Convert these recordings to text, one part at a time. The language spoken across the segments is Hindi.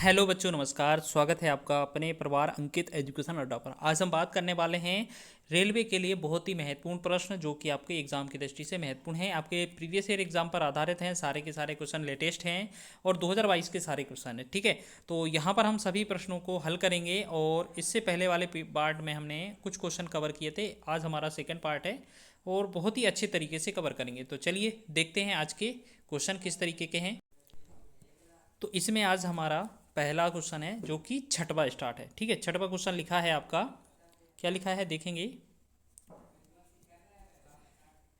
हेलो बच्चों, नमस्कार। स्वागत है आपका अपने परिवार अंकित एजुकेशन अड्डा पर। आज हम बात करने वाले हैं रेलवे के लिए बहुत ही महत्वपूर्ण प्रश्न जो कि आपके एग्जाम की दृष्टि से महत्वपूर्ण हैं। आपके प्रीवियस ईयर एग्जाम पर आधारित हैं। सारे के सारे क्वेश्चन लेटेस्ट हैं और 2022 के सारे क्वेश्चन हैं। ठीक है, तो यहाँ पर हम सभी प्रश्नों को हल करेंगे और इससे पहले वाले पार्ट में हमने कुछ क्वेश्चन कवर किए थे। आज हमारा सेकेंड पार्ट है और बहुत ही अच्छे तरीके से कवर करेंगे। तो चलिए देखते हैं आज के क्वेश्चन किस तरीके के हैं। तो इसमें आज हमारा पहला क्वेश्चन है जो कि छठवां स्टार्ट है। ठीक है, छठवां क्वेश्चन लिखा है आपका, क्या लिखा है देखेंगे।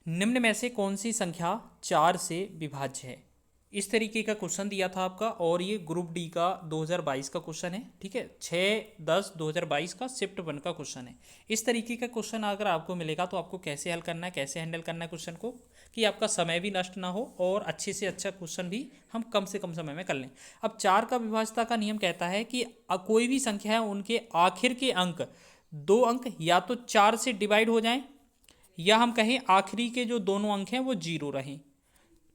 निम्न में से कौन सी संख्या 4 से विभाज्य है। इस तरीके का क्वेश्चन दिया था आपका और ये ग्रुप डी का 2022 का क्वेश्चन है। ठीक है, 6/10/2022 का शिफ्ट 1 का क्वेश्चन है। इस तरीके का क्वेश्चन अगर आपको मिलेगा तो आपको कैसे हल करना है, कैसे हैंडल करना है क्वेश्चन को, कि आपका समय भी नष्ट ना हो और अच्छे से अच्छा क्वेश्चन भी हम कम से कम समय में कर लें। अब 4 का विभाज्यता का नियम कहता है कि कोई भी संख्या है उनके आखिर के अंक 2 अंक या तो 4 से डिवाइड हो जाएं या हम कहें आखिरी के जो दोनों अंक हैं वो 0 रहें।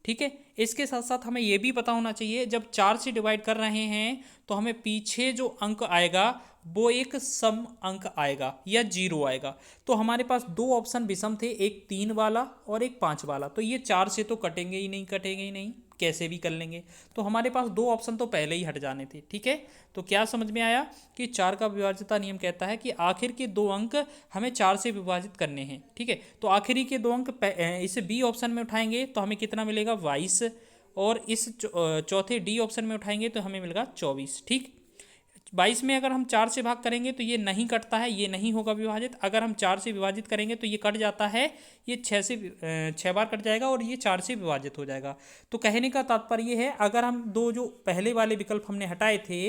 ठीक है, इसके साथ साथ हमें यह भी पता होना चाहिए जब 4 से डिवाइड कर रहे हैं तो हमें पीछे जो अंक आएगा वो एक सम अंक आएगा या 0 आएगा। तो हमारे पास दो ऑप्शन विषम थे, एक 3 वाला और एक 5 वाला। तो ये 4 से तो कटेंगे ही नहीं, कटेंगे ही नहीं, कैसे भी कर लेंगे। तो हमारे पास दो ऑप्शन तो पहले ही हट जाने थे। ठीक है, तो क्या समझ में आया कि 4 का विभाज्यता नियम कहता है कि आखिर के दो अंक हमें 4 से विभाजित करने हैं। ठीक है, तो आखिरी के दो अंक इसे बी ऑप्शन में उठाएंगे तो हमें कितना मिलेगा 22 और इस चौथे डी ऑप्शन में उठाएंगे तो हमें मिलेगा 24। ठीक, 22 में अगर हम 4 से भाग करेंगे तो ये नहीं कटता है, ये नहीं होगा विभाजित। अगर हम 4 से विभाजित करेंगे तो ये कट जाता है, ये 6 बार कट जाएगा और ये 4 से विभाजित हो जाएगा। तो कहने का तात्पर्य है अगर हम दो जो पहले वाले विकल्प हमने हटाए थे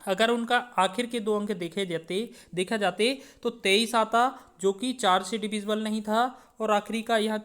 अगर उनका आखिर के दो अंक देखा जाते तो 23 आता जो कि 4 से डिविजिबल नहीं था और आखिरी का यहाँ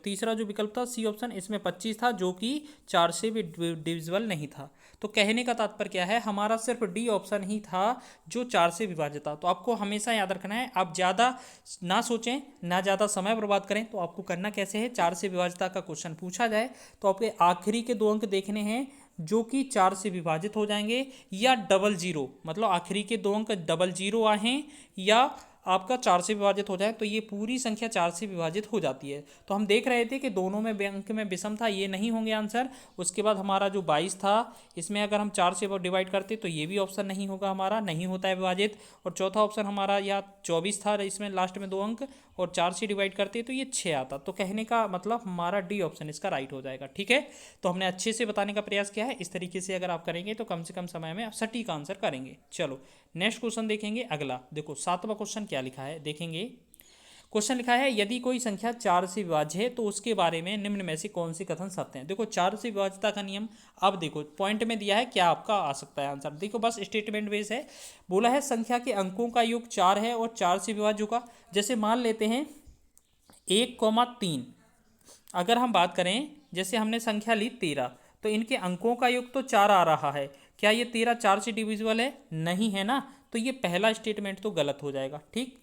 तीसरा जो विकल्प था सी ऑप्शन, इसमें 25 था जो कि 4 से भी डिविजिबल नहीं था। तो कहने का तात्पर्य क्या है, हमारा सिर्फ डी ऑप्शन ही था जो 4 से विभाजित था। तो आपको हमेशा याद रखना है, आप ज़्यादा ना सोचें, ना ज़्यादा समय बर्बाद करें। तो आपको करना कैसे है, 4 से विभाजितता का क्वेश्चन पूछा जाए तो आपके आखिरी के दो अंक देखने हैं जो कि 4 से विभाजित हो जाएंगे या 00, मतलब आखिरी के दो अंक 00 आए या आपका 4 से विभाजित हो जाए तो ये पूरी संख्या 4 से विभाजित हो जाती है। तो हम देख रहे थे कि दोनों में अंक में विषम था, ये नहीं होंगे आंसर। उसके बाद हमारा जो 22 था इसमें अगर हम 4 से डिवाइड करते तो ये भी ऑप्शन नहीं होगा, हमारा नहीं होता है विभाजित। और चौथा ऑप्शन हमारा या 24 था, इसमें लास्ट में दो अंक और 4 से डिवाइड करते तो ये 6 आता। तो कहने का मतलब हमारा डी ऑप्शन इसका राइट हो जाएगा। ठीक है, तो हमने अच्छे से बताने का प्रयास किया है। इस तरीके से अगर आप करेंगे तो कम से कम समय में आप सटीक आंसर करेंगे। चलो नेक्स्ट क्वेश्चन देखेंगे। अगला देखो 7वां क्वेश्चन क्या लिखा है देखेंगे। क्वेश्चन लिखा है यदि कोई संख्या 4 से विभाज्य है तो उसके बारे में निम्न में से कौन सी कथन सत्य है। देखो 4 से विभाज्यता का नियम अब देखो पॉइंट में दिया है, क्या आपका आ सकता है आंसर। देखो बस स्टेटमेंट बेस है, बोला है संख्या के अंकों का योग 4 है और 4 से विभाज्य होगा। जैसे मान लेते हैं 1,3, अगर हम बात करें जैसे हमने संख्या ली 13 तो इनके अंकों का योग तो 4 आ रहा है। क्या ये 13 4 से डिविजिबल है, नहीं है ना, तो ये पहला स्टेटमेंट तो गलत हो जाएगा। ठीक,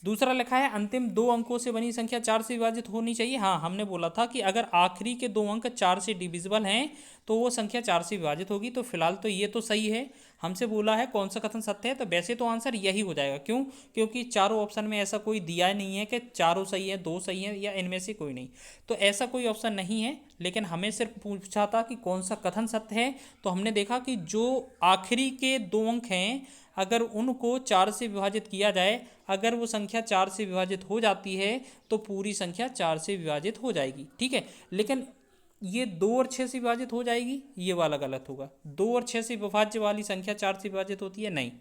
दूसरा लिखा है अंतिम दो अंकों से बनी संख्या 4 से विभाजित होनी चाहिए। हाँ, हमने बोला था कि अगर आखिरी के दो अंक 4 से डिविजिबल हैं तो वो संख्या 4 से विभाजित होगी। तो फिलहाल तो ये तो सही है। हमसे बोला है कौन सा कथन सत्य है, तो वैसे तो आंसर यही हो जाएगा। क्यों, क्योंकि चारों ऑप्शन में ऐसा कोई दिया नहीं है कि चारों सही है, दो सही है या इनमें से कोई नहीं। तो ऐसा कोई ऑप्शन नहीं है, लेकिन हमें सिर्फ पूछा था कि कौन सा कथन सत्य है। तो हमने देखा कि जो आखिरी के दो अंक हैं अगर उनको 4 से विभाजित किया जाए, अगर वो संख्या 4 से विभाजित हो जाती है तो पूरी संख्या 4 से विभाजित हो जाएगी। ठीक है, लेकिन ये 2 और 6 से विभाजित हो जाएगी, ये वाला गलत होगा। 2 और 6 से विभाज्य वाली संख्या 4 से विभाजित होती है, नहीं।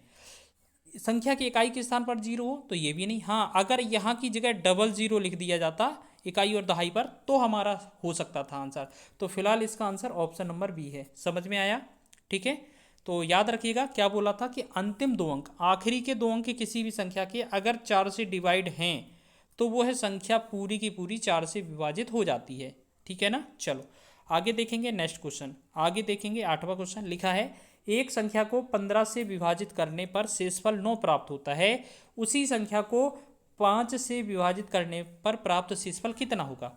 संख्या की इकाई के स्थान पर 0 हो तो ये भी नहीं। हाँ, अगर यहाँ की जगह 00 लिख दिया जाता इकाई और दहाई पर तो हमारा हो सकता था आंसर। तो फिलहाल इसका आंसर ऑप्शन नंबर बी है। समझ में आया। ठीक है, तो याद रखिएगा क्या बोला था कि अंतिम दो अंक, आखिरी के दो अंक किसी भी संख्या के अगर 4 से डिवाइड हैं तो वो है संख्या पूरी की पूरी 4 से विभाजित हो जाती है। ठीक है ना। चलो आगे देखेंगे नेक्स्ट क्वेश्चन। आगे देखेंगे 8वां क्वेश्चन लिखा है एक संख्या को 15 से विभाजित करने पर शेषफल 9 प्राप्त होता है, उसी संख्या को 5 से विभाजित करने पर प्राप्त शेषफल कितना होगा।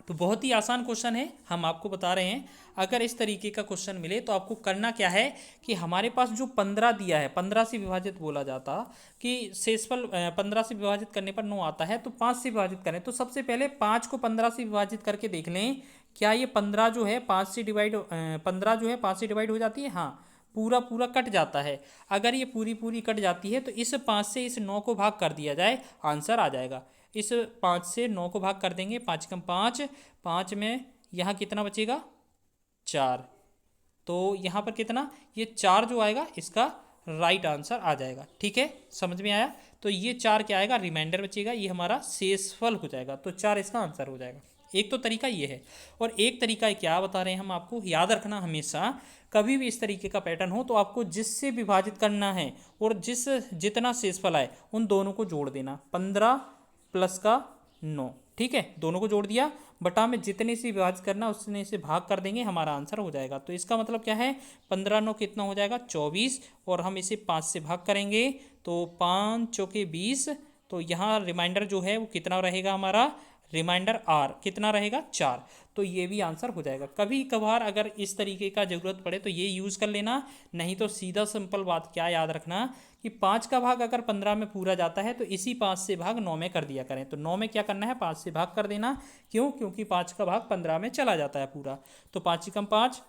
तो बहुत ही आसान क्वेश्चन है, हम आपको बता रहे हैं। अगर इस तरीके का क्वेश्चन मिले तो आपको करना क्या है कि हमारे पास जो 15 दिया है, 15 से विभाजित बोला जाता कि शेषफल 15 से विभाजित करने पर 9 आता है, तो 5 से विभाजित करें। तो सबसे पहले 5 को 15 से विभाजित करके देख लें, क्या ये 15 जो है 5 से डिवाइड 15 जो है 5 से डिवाइड हो जाती है। हाँ, पूरा पूरा कट जाता है। अगर ये पूरी पूरी कट जाती है तो इस 5 से इस 9 को भाग कर दिया जाए, आंसर आ जाएगा। इस 5 से 9 को भाग कर देंगे, 5 कम 5, 5 में यहाँ कितना बचेगा 4, तो यहाँ पर कितना, ये 4 जो आएगा इसका राइट आंसर आ जाएगा। ठीक है, समझ में आया। तो ये 4 क्या आएगा, रिमाइंडर बचेगा, ये हमारा शेषफल हो जाएगा, तो 4 इसका आंसर हो जाएगा। एक तो तरीका ये है, और एक तरीका क्या बता रहे हैं हम आपको, याद रखना हमेशा कभी भी इस तरीके का पैटर्न हो तो आपको जिससे विभाजित करना है और जितना शेषफल आए उन दोनों को जोड़ देना। 15 प्लस का 9, ठीक है, दोनों को जोड़ दिया, बटा में जितने से विभाजित करना उतने से भाग कर देंगे, हमारा आंसर हो जाएगा। तो इसका मतलब क्या है, 15 9 कितना हो जाएगा 24, और हम इसे 5 से भाग करेंगे तो 5 चौके 20, तो यहाँ रिमाइंडर जो है वो कितना रहेगा हमारा, रिमाइंडर आर कितना रहेगा 4, तो ये भी आंसर हो जाएगा। कभी कभार अगर इस तरीके का ज़रूरत पड़े तो ये यूज़ कर लेना, नहीं तो सीधा सिंपल बात क्या याद रखना कि 5 का भाग अगर 15 में पूरा जाता है तो इसी 5 से भाग 9 में कर दिया करें। तो 9 में क्या करना है, 5 से भाग कर देना, क्यों, क्योंकि 5 का भाग 15 में चला जाता है पूरा। तो 5 कम 5,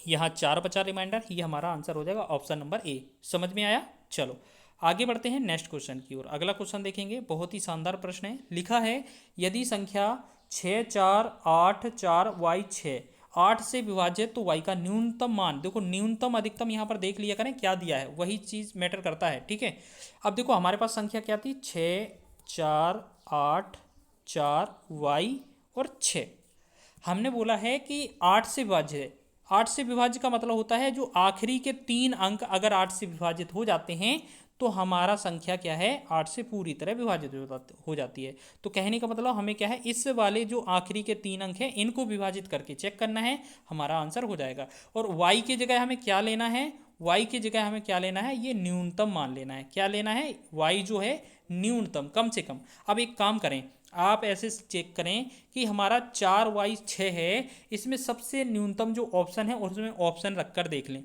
यहाँ 4 बचा रिमाइंडर, ये हमारा आंसर हो जाएगा ऑप्शन नंबर ए। समझ में आया। चलो आगे बढ़ते हैं नेक्स्ट क्वेश्चन की ओर। अगला क्वेश्चन देखेंगे, बहुत ही शानदार प्रश्न है। लिखा है यदि संख्या 6 4 8 4 y 6 8 से विभाजित तो y का न्यूनतम मान, देखो न्यूनतम अधिकतम यहाँ पर देख लिया करें क्या दिया है, वही चीज़ मैटर करता है। ठीक है, अब देखो हमारे पास संख्या क्या थी, 6 4 8 4 y और 6। हमने बोला है कि 8 से विभाजित है। 8 से विभाजित का मतलब होता है जो आखिरी के 3 अंक अगर 8 से विभाजित हो जाते हैं तो हमारा संख्या क्या है, 8 से पूरी तरह विभाजित हो जाती है। तो कहने का मतलब हमें क्या है, इस वाले जो आखिरी के 3 अंक हैं इनको विभाजित करके चेक करना है, हमारा आंसर हो जाएगा। और y की जगह हमें क्या लेना है, y की जगह हमें क्या लेना है, ये न्यूनतम मान लेना है। क्या लेना है, y जो है न्यूनतम, कम से कम। अब एक काम करें, आप ऐसे चेक करें कि हमारा 4y 6 है, इसमें सबसे न्यूनतम जो ऑप्शन है उसमें ऑप्शन रखकर देख लें।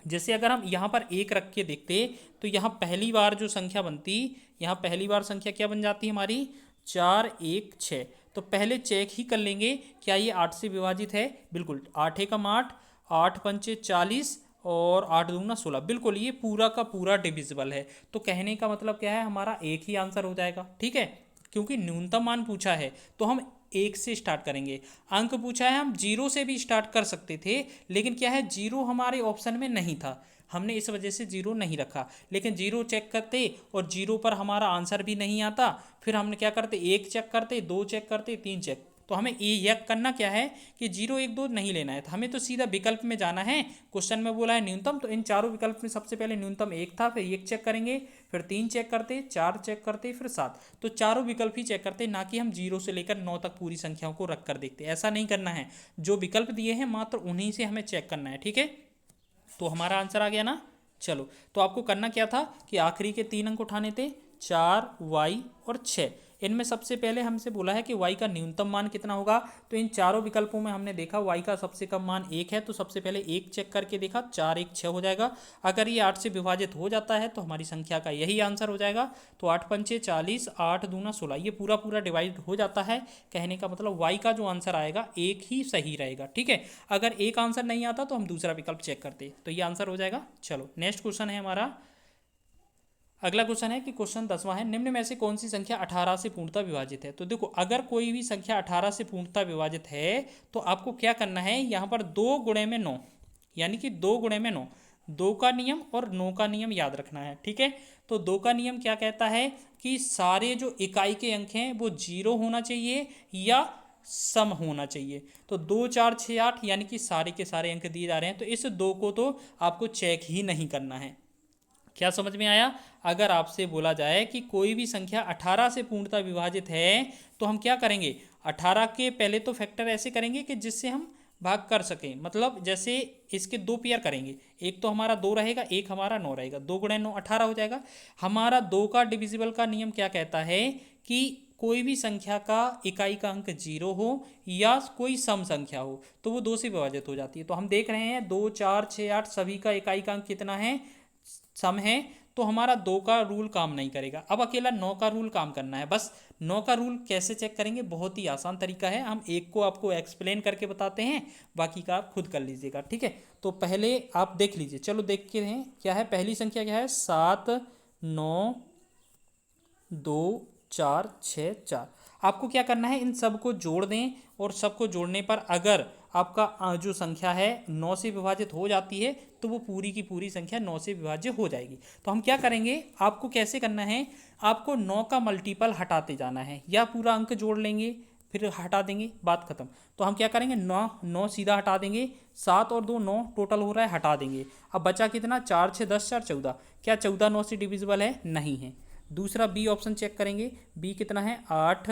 जैसे अगर हम यहाँ पर 1 रख के देखते तो यहाँ पहली बार जो संख्या बनती, यहाँ पहली बार संख्या क्या बन जाती हमारी, 4 1 6। तो पहले चेक ही कर लेंगे क्या ये 8 से विभाजित है, बिल्कुल। 8 एकम 8, 8 पंचे 40 और 8 दूना 16, बिल्कुल ये पूरा का पूरा डिविजिबल है। तो कहने का मतलब क्या है, हमारा एक ही आंसर हो जाएगा। ठीक है, क्योंकि न्यूनतम मान पूछा है तो हम 1 से स्टार्ट करेंगे। अंक पूछा है, हम 0 से भी स्टार्ट कर सकते थे, लेकिन क्या है 0 हमारे ऑप्शन में नहीं था, हमने इस वजह से 0 नहीं रखा। लेकिन 0 चेक करते और 0 पर हमारा आंसर भी नहीं आता, फिर हमने क्या करते, 1 चेक करते, 2 चेक करते, 3 चेक। तो हमें यह करना क्या है कि 0 1 2 नहीं लेना है, हमें तो सीधा विकल्प में जाना है। क्वेश्चन में बोला है न्यूनतम, तो इन चारों विकल्प में सबसे पहले न्यूनतम 1 था, फिर 1 चेक करेंगे, फिर 3 चेक करते, 4 चेक करते, फिर 7। तो चारों विकल्प ही चेक करते, ना कि हम 0 से लेकर 9 तक पूरी संख्याओं को रख कर देखते। ऐसा नहीं करना है, जो विकल्प दिए हैं मात्र उन्हीं से हमें चेक करना है। ठीक है, तो हमारा आंसर आ गया ना। चलो, तो आपको करना क्या था कि आखिरी के 3 अंक उठाने थे, 4 y और 6। इनमें सबसे पहले हमसे बोला है कि y का न्यूनतम मान कितना होगा, तो इन चारों विकल्पों में हमने देखा y का सबसे कम मान 1 है, तो सबसे पहले 1 चेक करके देखा, 4 1 6 हो जाएगा। अगर ये 8 से विभाजित हो जाता है तो हमारी संख्या का यही आंसर हो जाएगा। तो 8 पंचे 40, 8 दूना 16, ये पूरा पूरा डिवाइड हो जाता है। कहने का मतलब y का जो आंसर आएगा एक ही सही रहेगा। ठीक है, अगर एक आंसर नहीं आता तो हम दूसरा विकल्प चेक करते, तो ये आंसर हो जाएगा। चलो नेक्स्ट क्वेश्चन है हमारा, अगला क्वेश्चन है कि क्वेश्चन 10वां है, निम्न में से कौन सी संख्या 18 से पूर्णतः विभाजित है। तो देखो अगर कोई भी संख्या 18 से पूर्णतः विभाजित है तो आपको क्या करना है, यहाँ पर 2 गुणे में 9, यानी कि 2 गुणे में 9, 2 का नियम और 9 का नियम याद रखना है। ठीक है, तो 2 का नियम क्या कहता है कि सारे जो इकाई के अंक हैं वो 0 होना चाहिए या सम होना चाहिए। तो 2 4 6 8 यानी कि सारे के सारे अंक दिए जा रहे हैं, तो इस 2 को तो आपको चेक ही नहीं करना है। क्या समझ में आया। अगर आपसे बोला जाए कि कोई भी संख्या 18 से पूर्णतः विभाजित है तो हम क्या करेंगे, 18 के पहले तो फैक्टर ऐसे करेंगे कि जिससे हम भाग कर सकें, मतलब जैसे इसके 2 पेयर करेंगे, एक तो हमारा 2 रहेगा, एक हमारा 9 रहेगा, 2 गुणे 9 18 हो जाएगा। हमारा 2 का डिविजिबल का नियम क्या कहता है कि कोई भी संख्या का इकाई का अंक 0 हो या कोई सम संख्या हो तो वो 2 से विभाजित हो जाती है। तो हम देख रहे हैं 2, 4, 6, 8 सभी का इकाई का अंक कितना है, सम है, तो हमारा 2 का रूल काम नहीं करेगा। अब अकेला 9 का रूल काम करना है। बस 9 का रूल कैसे चेक करेंगे, बहुत ही आसान तरीका है। हम एक को आपको एक्सप्लेन करके बताते हैं, बाकी का आप खुद कर लीजिएगा, ठीक है। तो पहले आप देख लीजिए, चलो देखते हैं क्या है। पहली संख्या क्या है, 7, 9, 2, 4, 6, 4। आपको क्या करना है, इन सबको जोड़ दें और सबको जोड़ने पर अगर आपका जो संख्या है 9 से विभाजित हो जाती है तो वो पूरी की पूरी संख्या 9 से विभाज्य हो जाएगी। तो हम क्या करेंगे, आपको कैसे करना है, आपको 9 का मल्टीपल हटाते जाना है, या पूरा अंक जोड़ लेंगे फिर हटा देंगे, बात खत्म। तो हम क्या करेंगे, 9 सीधा हटा देंगे, 7 और 2 9 टोटल हो रहा है, हटा देंगे। अब बचा कितना, 4, 6, 10, 4, 14। क्या 14 9 से डिविजिबल है, नहीं है। दूसरा बी ऑप्शन चेक करेंगे, बी कितना है, 8,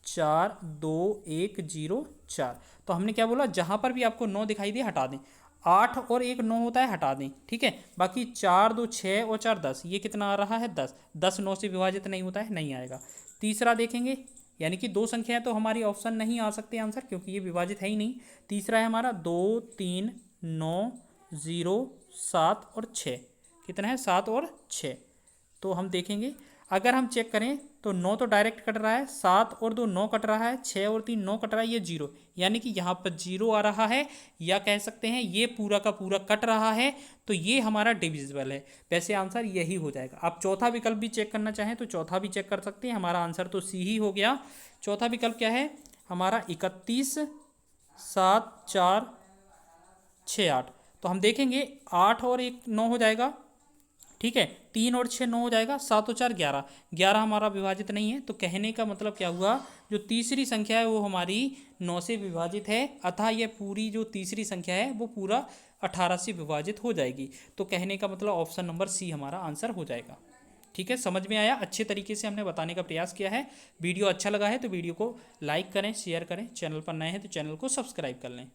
4, 2, 1, 0, 4। तो हमने क्या बोला, जहाँ पर भी आपको 9 दिखाई दे हटा दें। 8 और 1 9 होता है, हटा दें, ठीक है। बाकी 4, 2, 6 और 4 10, ये कितना आ रहा है, 10। 10 9 से विभाजित नहीं होता है, नहीं आएगा। तीसरा देखेंगे, यानी कि 2 संख्याएं तो हमारी ऑप्शन नहीं आ सकते आंसर, क्योंकि ये विभाजित है ही नहीं। तीसरा है हमारा 2, 3, 9, 0, 7 और 6। कितना है, 7 और 6। तो हम देखेंगे, अगर हम चेक करें तो 9 तो डायरेक्ट कट रहा है, 7 और 2 9 कट रहा है, 6 और 3 9 कट रहा है, ये 0, यानी कि यहाँ पर 0 आ रहा है, या कह सकते हैं ये पूरा का पूरा कट रहा है, तो ये हमारा डिविजिबल है। वैसे आंसर यही हो जाएगा। आप चौथा विकल्प भी चेक करना चाहें तो चौथा भी चेक कर सकते हैं। हमारा आंसर तो सी ही हो गया। चौथा विकल्प क्या है हमारा, 31, 7, 4, 6, 8। तो हम देखेंगे 8 और 1 9 हो जाएगा, ठीक है। 3 और 6 9 हो जाएगा, 7 और 4 11। 11 हमारा विभाजित नहीं है, तो कहने का मतलब क्या हुआ, जो तीसरी संख्या है वो हमारी 9 से विभाजित है, अतः यह पूरी जो तीसरी संख्या है वो पूरा 18 से विभाजित हो जाएगी। तो कहने का मतलब ऑप्शन नंबर सी हमारा आंसर हो जाएगा। ठीक है, समझ में आया। अच्छे तरीके से हमने बताने का प्रयास किया है। वीडियो अच्छा लगा है तो वीडियो को लाइक करें, शेयर करें, चैनल पर नए हैं तो चैनल को सब्सक्राइब कर लें।